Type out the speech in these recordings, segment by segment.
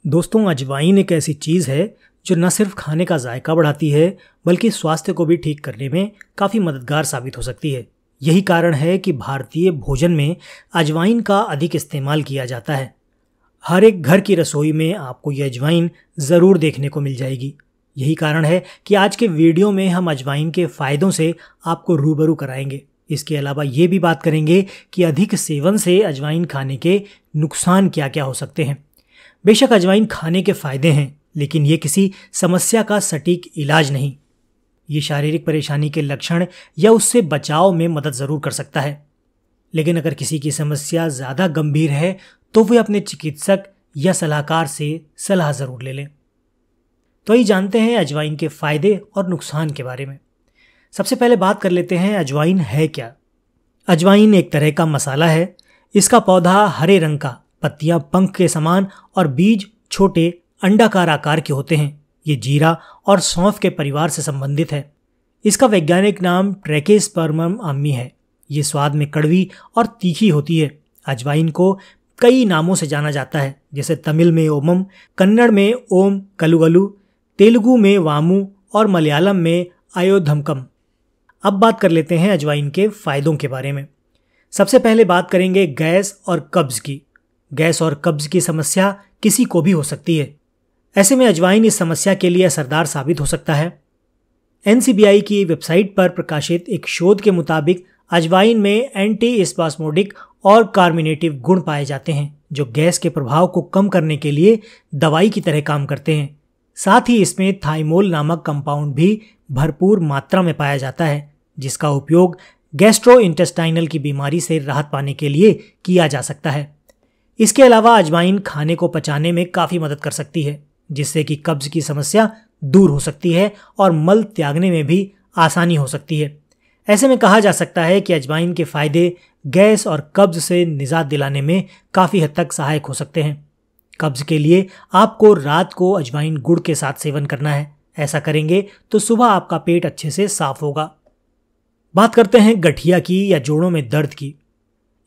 दोस्तों, अजवाइन एक ऐसी चीज़ है जो न सिर्फ खाने का जायका बढ़ाती है बल्कि स्वास्थ्य को भी ठीक करने में काफ़ी मददगार साबित हो सकती है। यही कारण है कि भारतीय भोजन में अजवाइन का अधिक इस्तेमाल किया जाता है। हर एक घर की रसोई में आपको ये अजवाइन ज़रूर देखने को मिल जाएगी। यही कारण है कि आज के वीडियो में हम अजवाइन के फ़ायदों से आपको रूबरू कराएंगे। इसके अलावा ये भी बात करेंगे कि अधिक सेवन से अजवाइन खाने के नुकसान क्या क्या हो सकते हैं। बेशक अजवाइन खाने के फायदे हैं, लेकिन ये किसी समस्या का सटीक इलाज नहीं। ये शारीरिक परेशानी के लक्षण या उससे बचाव में मदद ज़रूर कर सकता है, लेकिन अगर किसी की समस्या ज़्यादा गंभीर है तो वे अपने चिकित्सक या सलाहकार से सलाह ज़रूर ले लें। तो ये जानते हैं अजवाइन के फायदे और नुकसान के बारे में। सबसे पहले बात कर लेते हैं अजवाइन है क्या। अजवाइन एक तरह का मसाला है। इसका पौधा हरे रंग का, पत्तियां पंख के समान और बीज छोटे अंडाकार आकार के होते हैं। ये जीरा और सौंफ के परिवार से संबंधित है। इसका वैज्ञानिक नाम ट्रैकेस्पर्मम अम्मी है। ये स्वाद में कड़वी और तीखी होती है। अजवाइन को कई नामों से जाना जाता है, जैसे तमिल में ओमम, कन्नड़ में ओम कलुगलु, तेलुगु में वामू और मलयालम में अयोधमकम। अब बात कर लेते हैं अजवाइन के फायदों के बारे में। सबसे पहले बात करेंगे गैस और कब्ज की। गैस और कब्ज की समस्या किसी को भी हो सकती है। ऐसे में अजवाइन इस समस्या के लिए असरदार साबित हो सकता है। NCBI की वेबसाइट पर प्रकाशित एक शोध के मुताबिक अजवाइन में एंटी स्पास्मोडिक और कार्मिनेटिव गुण पाए जाते हैं, जो गैस के प्रभाव को कम करने के लिए दवाई की तरह काम करते हैं। साथ ही इसमें थाइमोल नामक कंपाउंड भी भरपूर मात्रा में पाया जाता है, जिसका उपयोग गैस्ट्रोइंटेस्टाइनल की बीमारी से राहत पाने के लिए किया जा सकता है। इसके अलावा अजवाइन खाने को पचाने में काफ़ी मदद कर सकती है, जिससे कि कब्ज की समस्या दूर हो सकती है और मल त्यागने में भी आसानी हो सकती है। ऐसे में कहा जा सकता है कि अजवाइन के फायदे गैस और कब्ज से निजात दिलाने में काफ़ी हद तक सहायक हो सकते हैं। कब्ज के लिए आपको रात को अजवाइन गुड़ के साथ सेवन करना है। ऐसा करेंगे तो सुबह आपका पेट अच्छे से साफ होगा। बात करते हैं गठिया की या जोड़ों में दर्द की।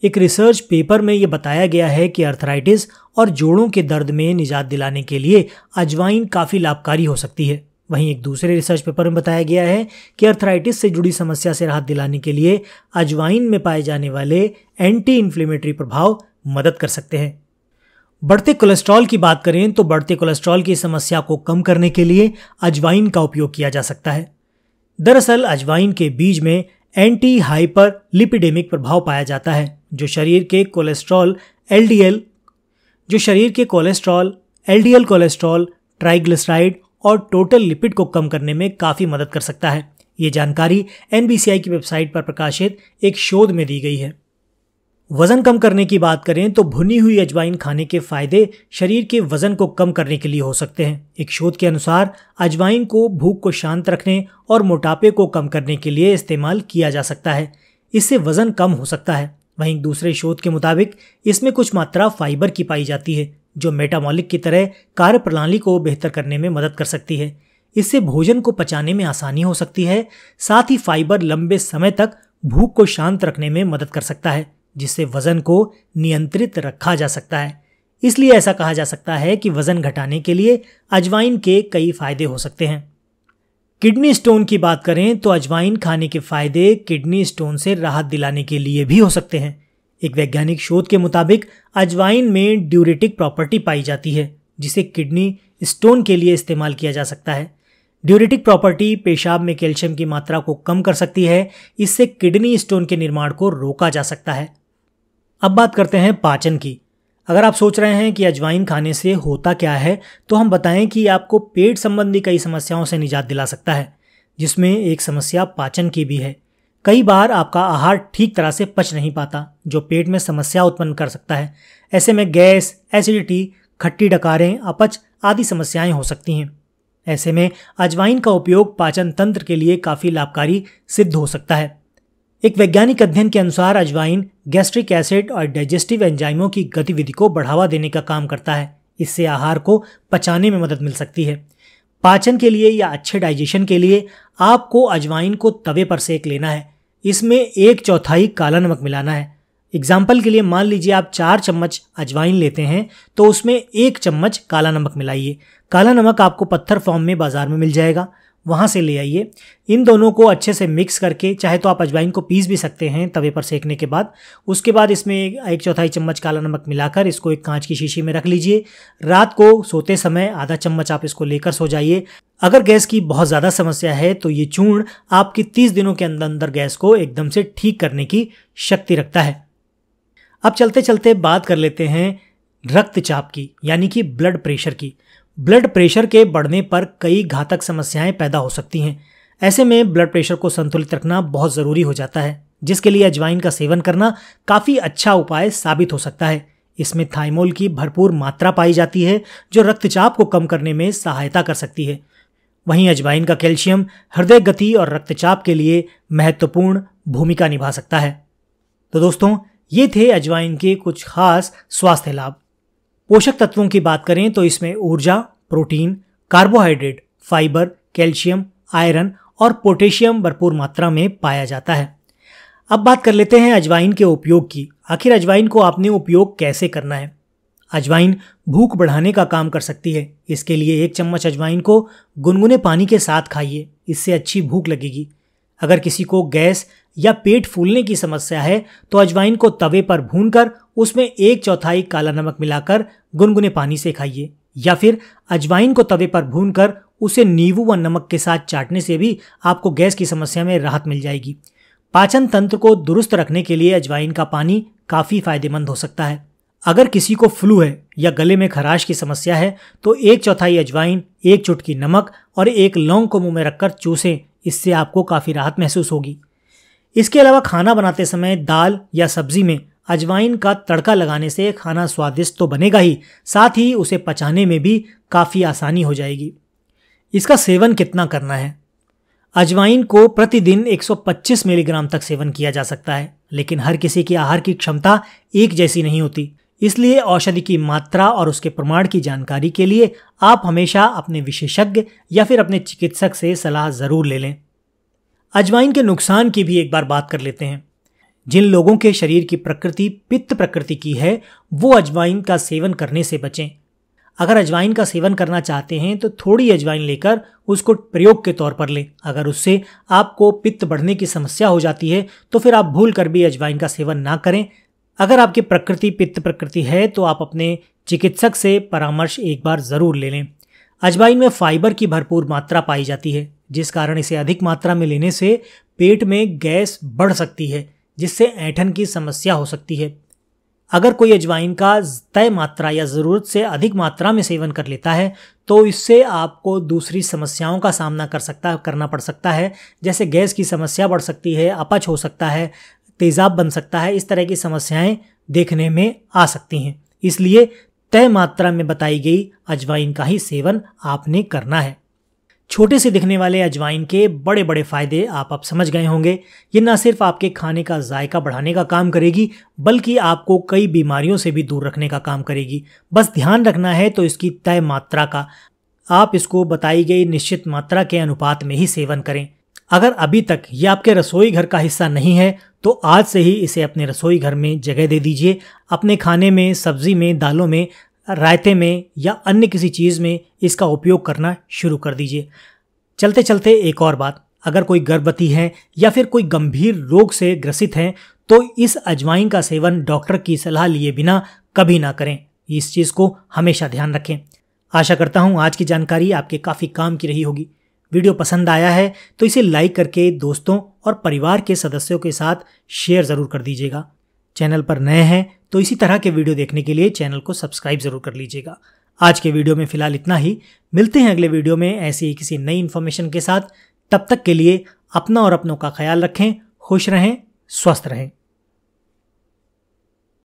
एक रिसर्च पेपर में यह बताया गया है कि अर्थराइटिस और जोड़ों के दर्द में निजात दिलाने के लिए अजवाइन काफ़ी लाभकारी हो सकती है। वहीं एक दूसरे रिसर्च पेपर में बताया गया है कि अर्थराइटिस से जुड़ी समस्या से राहत दिलाने के लिए अजवाइन में पाए जाने वाले एंटी इन्फ्लेमेटरी प्रभाव मदद कर सकते हैं। बढ़ते कोलेस्ट्रॉल की बात करें तो बढ़ते कोलेस्ट्रॉल की समस्या को कम करने के लिए अजवाइन का उपयोग किया जा सकता है। दरअसल अजवाइन के बीज में एंटी हाइपर लिपिडेमिक प्रभाव पाया जाता है, जो शरीर के कोलेस्ट्रॉल LDL कोलेस्ट्रॉल, ट्राइग्लिसराइड और टोटल लिपिड को कम करने में काफ़ी मदद कर सकता है। ये जानकारी NBCI की वेबसाइट पर प्रकाशित एक शोध में दी गई है। वज़न कम करने की बात करें तो भुनी हुई अजवाइन खाने के फायदे शरीर के वज़न को कम करने के लिए हो सकते हैं। एक शोध के अनुसार अजवाइन को भूख को शांत रखने और मोटापे को कम करने के लिए इस्तेमाल किया जा सकता है। इससे वज़न कम हो सकता है। वहीं दूसरे शोध के मुताबिक इसमें कुछ मात्रा फाइबर की पाई जाती है, जो मेटाबॉलिक की तरह कार्यप्रणाली को बेहतर करने में मदद कर सकती है। इससे भोजन को पचाने में आसानी हो सकती है। साथ ही फाइबर लंबे समय तक भूख को शांत रखने में मदद कर सकता है, जिससे वजन को नियंत्रित रखा जा सकता है। इसलिए ऐसा कहा जा सकता है कि वजन घटाने के लिए अजवाइन के कई फायदे हो सकते हैं। किडनी स्टोन की बात करें तो अजवाइन खाने के फायदे किडनी स्टोन से राहत दिलाने के लिए भी हो सकते हैं। एक वैज्ञानिक शोध के मुताबिक अजवाइन में ड्यूरेटिक प्रॉपर्टी पाई जाती है, जिसे किडनी स्टोन के लिए इस्तेमाल किया जा सकता है। ड्यूरेटिक प्रॉपर्टी पेशाब में कैल्शियम की मात्रा को कम कर सकती है। इससे किडनी स्टोन के निर्माण को रोका जा सकता है। अब बात करते हैं पाचन की। अगर आप सोच रहे हैं कि अजवाइन खाने से होता क्या है, तो हम बताएं कि आपको पेट संबंधी कई समस्याओं से निजात दिला सकता है, जिसमें एक समस्या पाचन की भी है। कई बार आपका आहार ठीक तरह से पच नहीं पाता, जो पेट में समस्या उत्पन्न कर सकता है। ऐसे में गैस, एसिडिटी, खट्टी डकारें, अपच आदि समस्याएं हो सकती हैं। ऐसे में अजवाइन का उपयोग पाचन तंत्र के लिए काफ़ी लाभकारी सिद्ध हो सकता है। एक वैज्ञानिक अध्ययन के अनुसार अजवाइन गैस्ट्रिक एसिड और डाइजेस्टिव एंजाइमों की गतिविधि को बढ़ावा देने का काम करता है। इससे आहार को पचाने में मदद मिल सकती है। पाचन के लिए या अच्छे डाइजेशन के लिए आपको अजवाइन को तवे पर सेक लेना है। इसमें 1/4 काला नमक मिलाना है। एग्जाम्पल के लिए मान लीजिए आप 4 चम्मच अजवाइन लेते हैं तो उसमें 1 चम्मच काला नमक मिलाइए। काला नमक आपको पत्थर फॉर्म में बाजार में मिल जाएगा, वहाँ से ले आइए। इन दोनों को अच्छे से मिक्स करके, चाहे तो आप अजवाइन को पीस भी सकते हैं तवे पर सेकने के बाद। उसके बाद इसमें 1/4 चम्मच काला नमक मिलाकर इसको एक कांच की शीशी में रख लीजिए। रात को सोते समय आधा चम्मच आप इसको लेकर सो जाइए। अगर गैस की बहुत ज़्यादा समस्या है तो ये चूर्ण आपकी 30 दिनों के अंदर अंदर गैस को एकदम से ठीक करने की शक्ति रखता है। अब चलते चलते बात कर लेते हैं रक्तचाप की, यानी कि ब्लड प्रेशर की। ब्लड प्रेशर के बढ़ने पर कई घातक समस्याएं पैदा हो सकती हैं। ऐसे में ब्लड प्रेशर को संतुलित रखना बहुत ज़रूरी हो जाता है, जिसके लिए अजवाइन का सेवन करना काफ़ी अच्छा उपाय साबित हो सकता है। इसमें थाइमोल की भरपूर मात्रा पाई जाती है जो रक्तचाप को कम करने में सहायता कर सकती है। वहीं अजवाइन का कैल्शियम हृदय गति और रक्तचाप के लिए महत्वपूर्ण भूमिका निभा सकता है। तो दोस्तों, ये थे अजवाइन के कुछ खास स्वास्थ्य लाभ। पोषक तत्वों की बात करें तो इसमें ऊर्जा, protein, carbohydrate, fibre, calcium, iron और पोटेशियम भरपूर मात्रा में पाया जाता है। अब बात कर लेते हैं अजवाइन के उपयोग की। आखिर अजवाइन को आपने उपयोग कैसे करना है? अजवाइन भूख बढ़ाने का काम कर सकती है। इसके लिए 1 चम्मच अजवाइन को गुनगुने पानी के साथ खाइए, इससे अच्छी भूख लगेगी। अगर किसी को गैस या पेट फूलने की समस्या है तो अजवाइन को तवे पर भूनकर उसमें 1/4 काला नमक मिलाकर गुनगुने पानी से खाइए, या फिर अजवाइन को तवे पर भूनकर उसे नींबू व नमक के साथ चाटने से भी आपको गैस की समस्या में राहत मिल जाएगी। पाचन तंत्र को दुरुस्त रखने के लिए अजवाइन का पानी काफ़ी फायदेमंद हो सकता है। अगर किसी को फ्लू है या गले में खराश की समस्या है तो 1/4 अजवाइन, 1 चुटकी नमक और 1 लौंग को मुंह में रखकर चूसें, इससे आपको काफ़ी राहत महसूस होगी। इसके अलावा खाना बनाते समय दाल या सब्जी में अजवाइन का तड़का लगाने से खाना स्वादिष्ट तो बनेगा ही, साथ ही उसे पचाने में भी काफ़ी आसानी हो जाएगी। इसका सेवन कितना करना है? अजवाइन को प्रतिदिन 125 मिलीग्राम तक सेवन किया जा सकता है, लेकिन हर किसी की आहार की क्षमता एक जैसी नहीं होती। इसलिए औषधि की मात्रा और उसके प्रमाण की जानकारी के लिए आप हमेशा अपने विशेषज्ञ या फिर अपने चिकित्सक से सलाह ज़रूर ले लें। अजवाइन के नुकसान की भी एक बार बात कर लेते हैं। जिन लोगों के शरीर की प्रकृति पित्त प्रकृति की है वो अजवाइन का सेवन करने से बचें। अगर अजवाइन का सेवन करना चाहते हैं तो थोड़ी अजवाइन लेकर उसको प्रयोग के तौर पर लें। अगर उससे आपको पित्त बढ़ने की समस्या हो जाती है तो फिर आप भूल कर भी अजवाइन का सेवन ना करें। अगर आपकी प्रकृति पित्त प्रकृति है तो आप अपने चिकित्सक से परामर्श एक बार ज़रूर ले लें। अजवाइन में फाइबर की भरपूर मात्रा पाई जाती है, जिस कारण इसे अधिक मात्रा में लेने से पेट में गैस बढ़ सकती है, जिससे ऐंठन की समस्या हो सकती है। अगर कोई अजवाइन का तय मात्रा या ज़रूरत से अधिक मात्रा में सेवन कर लेता है तो इससे आपको दूसरी समस्याओं का सामना करना पड़ सकता है, जैसे गैस की समस्या बढ़ सकती है, अपच हो सकता है, तेज़ाब बन सकता है। इस तरह की समस्याएं देखने में आ सकती हैं। इसलिए तय मात्रा में बताई गई अजवाइन का ही सेवन आपने करना है। छोटे से दिखने वाले अजवाइन के बड़े बड़े फायदे आप अब समझ गए होंगे। ये न सिर्फ आपके खाने का जायका बढ़ाने का काम करेगी, बल्कि आपको कई बीमारियों से भी दूर रखने का काम करेगी। बस ध्यान रखना है तो इसकी तय मात्रा का। आप इसको बताई गई निश्चित मात्रा के अनुपात में ही सेवन करें। अगर अभी तक ये आपके रसोई घर का हिस्सा नहीं है तो आज से ही इसे अपने रसोई घर में जगह दे दीजिए। अपने खाने में, सब्जी में, दालों में, रायते में या अन्य किसी चीज़ में इसका उपयोग करना शुरू कर दीजिए। चलते चलते एक और बात, अगर कोई गर्भवती है या फिर कोई गंभीर रोग से ग्रसित है तो इस अजवाइन का सेवन डॉक्टर की सलाह लिए बिना कभी ना करें। इस चीज़ को हमेशा ध्यान रखें। आशा करता हूँ आज की जानकारी आपके काफ़ी काम की रही होगी। वीडियो पसंद आया है तो इसे लाइक करके दोस्तों और परिवार के सदस्यों के साथ शेयर ज़रूर कर दीजिएगा। चैनल पर नए हैं तो इसी तरह के वीडियो देखने के लिए चैनल को सब्सक्राइब ज़रूर कर लीजिएगा। आज के वीडियो में फ़िलहाल इतना ही। मिलते हैं अगले वीडियो में ऐसी ही किसी नई इन्फॉर्मेशन के साथ। तब तक के लिए अपना और अपनों का ख्याल रखें, खुश रहें, स्वस्थ रहें।